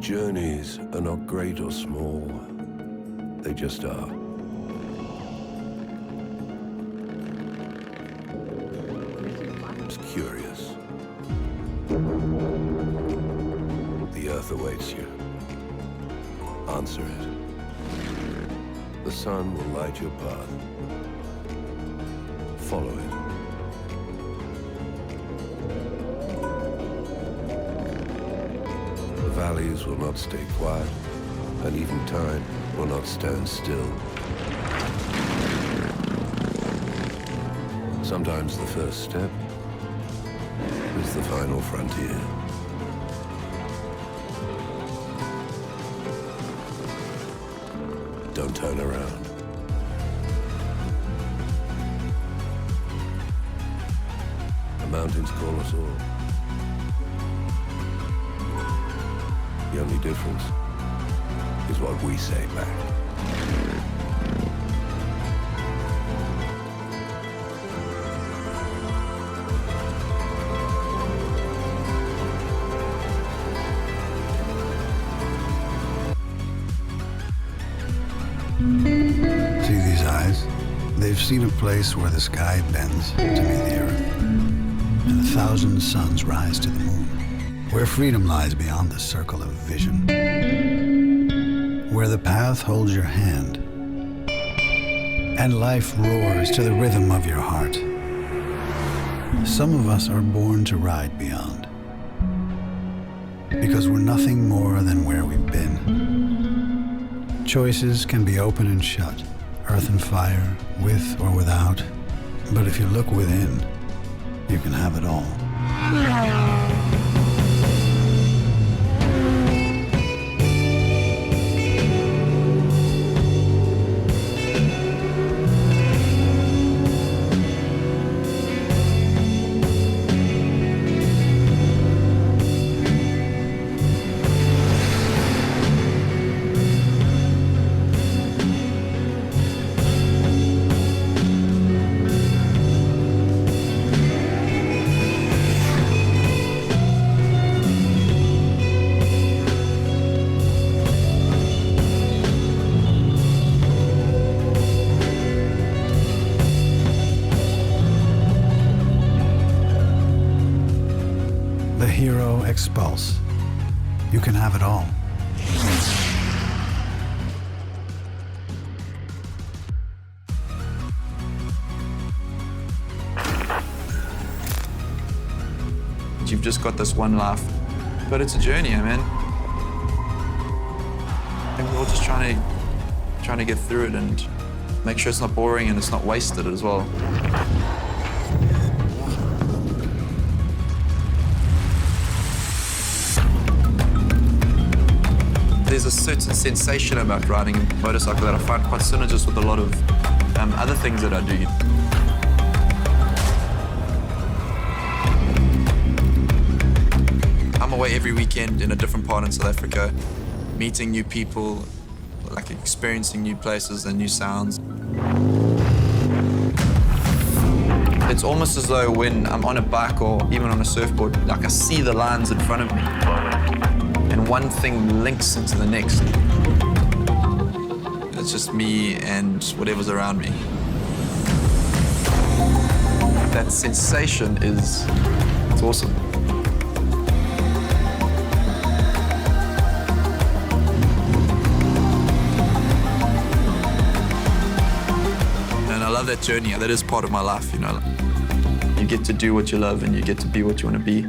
journeys are not great or small, they just are. It's curious. The earth awaits you. Answer it. The sun will light your path. Follow it. The valleys will not stay quiet, and even time will not stand still. Sometimes the first step is the final frontier. Don't turn around. The mountains call us all. The only difference is what we say back. See these eyes? They've seen a place where the sky bends to meet the earth, and 1,000 suns rise to the moon, where freedom lies beyond the circle of vision, where the path holds your hand, and life roars to the rhythm of your heart. Some of us are born to ride beyond, because we're nothing more than where we've been. Choices can be open and shut, earth and fire, with or without. But if you look within, you can have it all. Hero Expulse. You can have it all. You've just got this one life, but it's a journey, man. And we're all just trying to get through it and make sure it's not boring and it's not wasted as well. There's a certain sensation about riding a motorcycle that I find quite synergist with a lot of other things that I do. I'm away every weekend in a different part in South Africa, meeting new people, like experiencing new places and new sounds. It's almost as though when I'm on a bike or even on a surfboard, like I see the lines in front of me. And one thing links into the next. It's just me and whatever's around me. That sensation it's awesome. And I love that journey. That is part of my life, you know. You get to do what you love and you get to be what you want to be.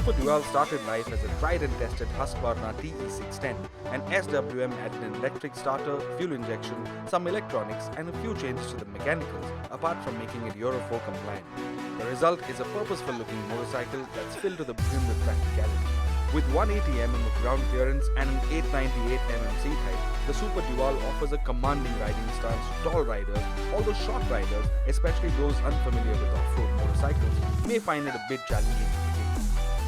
Super Dual started life as a tried and tested Husqvarna TE610, and SWM added an electric starter, fuel injection, some electronics and a few changes to the mechanicals, apart from making it Euro 4 compliant. The result is a purposeful looking motorcycle that's filled to the brim with practicality. With 180 mm of ground clearance and an 898 mm seat height, the Super Dual offers a commanding riding stance to tall riders, although short riders, especially those unfamiliar with off-road motorcycles, may find it a bit challenging to begin.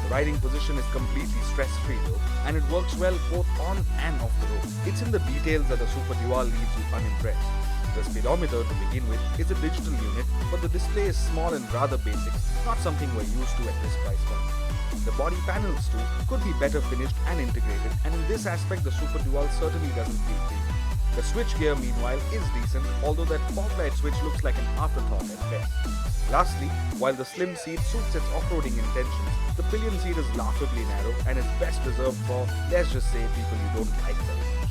The riding position is completely stress-free though, and it works well both on and off the road. It's in the details that the Super Dual leaves you unimpressed. The speedometer to begin with is a digital unit, but the display is small and rather basic, not something we're used to at this price point. The body panels too could be better finished and integrated, and in this aspect the Super Dual certainly doesn't feel clean. The switchgear meanwhile is decent, although that fog light switch looks like an afterthought at best. Lastly, while the slim seat suits its off-roading intentions, the pillion seat is laughably narrow and is best reserved for, let's just say, people you don't like very much.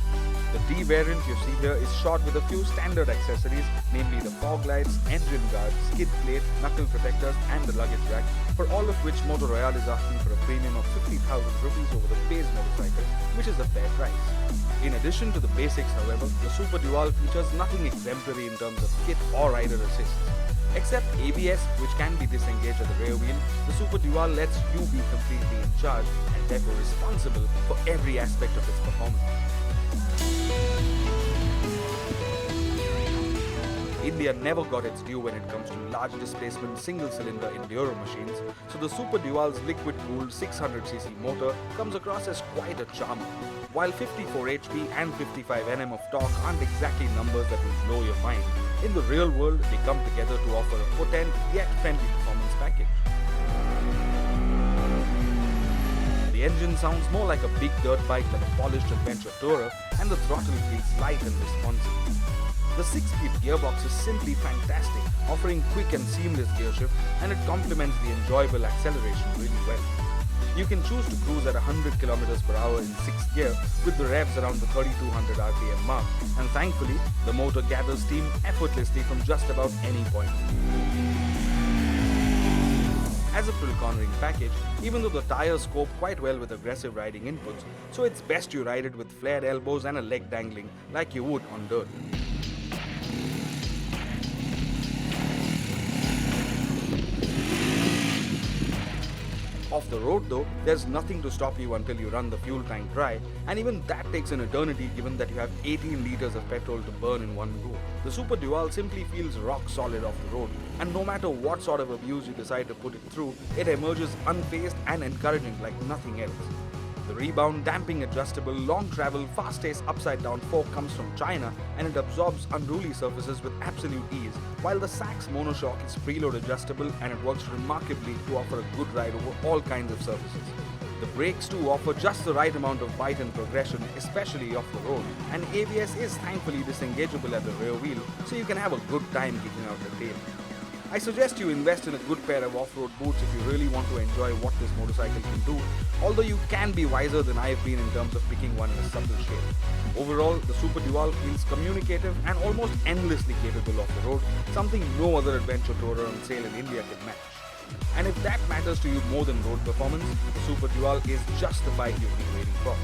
The D variant you see here is shot with a few standard accessories, namely the fog lights, engine guard, skid plate, knuckle protectors and the luggage rack, for all of which Moto Royale is asking for a premium of 50,000 rupees over the base motorcycle, which is a fair price. In addition to the basics, however, the Super Dual features nothing exemplary in terms of kit or rider assists. Except ABS, which can be disengaged at the rear wheel, the Super Dual lets you be completely in charge and therefore responsible for every aspect of its performance. India never got its due when it comes to large displacement single-cylinder enduro machines, so the Super Dual's liquid-cooled 600cc motor comes across as quite a charmer. While 54 HP and 55 Nm of torque aren't exactly numbers that will blow your mind, in the real world they come together to offer a potent yet friendly performance package. The engine sounds more like a big dirt bike than a polished adventure tourer, and the throttle feels light and responsive. The 6-speed gearbox is simply fantastic, offering quick and seamless gear shift, and it complements the enjoyable acceleration really well. You can choose to cruise at 100 km/h in 6th gear with the revs around the 3200 RPM mark, and thankfully, the motor gathers steam effortlessly from just about any point. As a full cornering package, even though the tires cope quite well with aggressive riding inputs, so it's best you ride it with flared elbows and a leg dangling like you would on dirt. Off the road though, there's nothing to stop you until you run the fuel tank dry, and even that takes an eternity given that you have 18 liters of petrol to burn in one go. The Super Dual simply feels rock solid off the road, and no matter what sort of abuse you decide to put it through, it emerges unfazed and encouraging like nothing else. The rebound, damping adjustable, long travel, fast-paced upside-down fork comes from China, and it absorbs unruly surfaces with absolute ease, while the Sachs monoshock is preload adjustable and it works remarkably to offer a good ride over all kinds of surfaces. The brakes too offer just the right amount of bite and progression, especially off the road, and ABS is thankfully disengageable at the rear wheel, so you can have a good time kicking out the tail. I suggest you invest in a good pair of off-road boots if you really want to enjoy what this motorcycle can do, although you can be wiser than I've been in terms of picking one in a subtle shade. Overall, the Super Dual feels communicative and almost endlessly capable off the road, something no other adventure tourer on sale in India can match. And if that matters to you more than road performance, the Super Dual is just the bike you've been waiting for.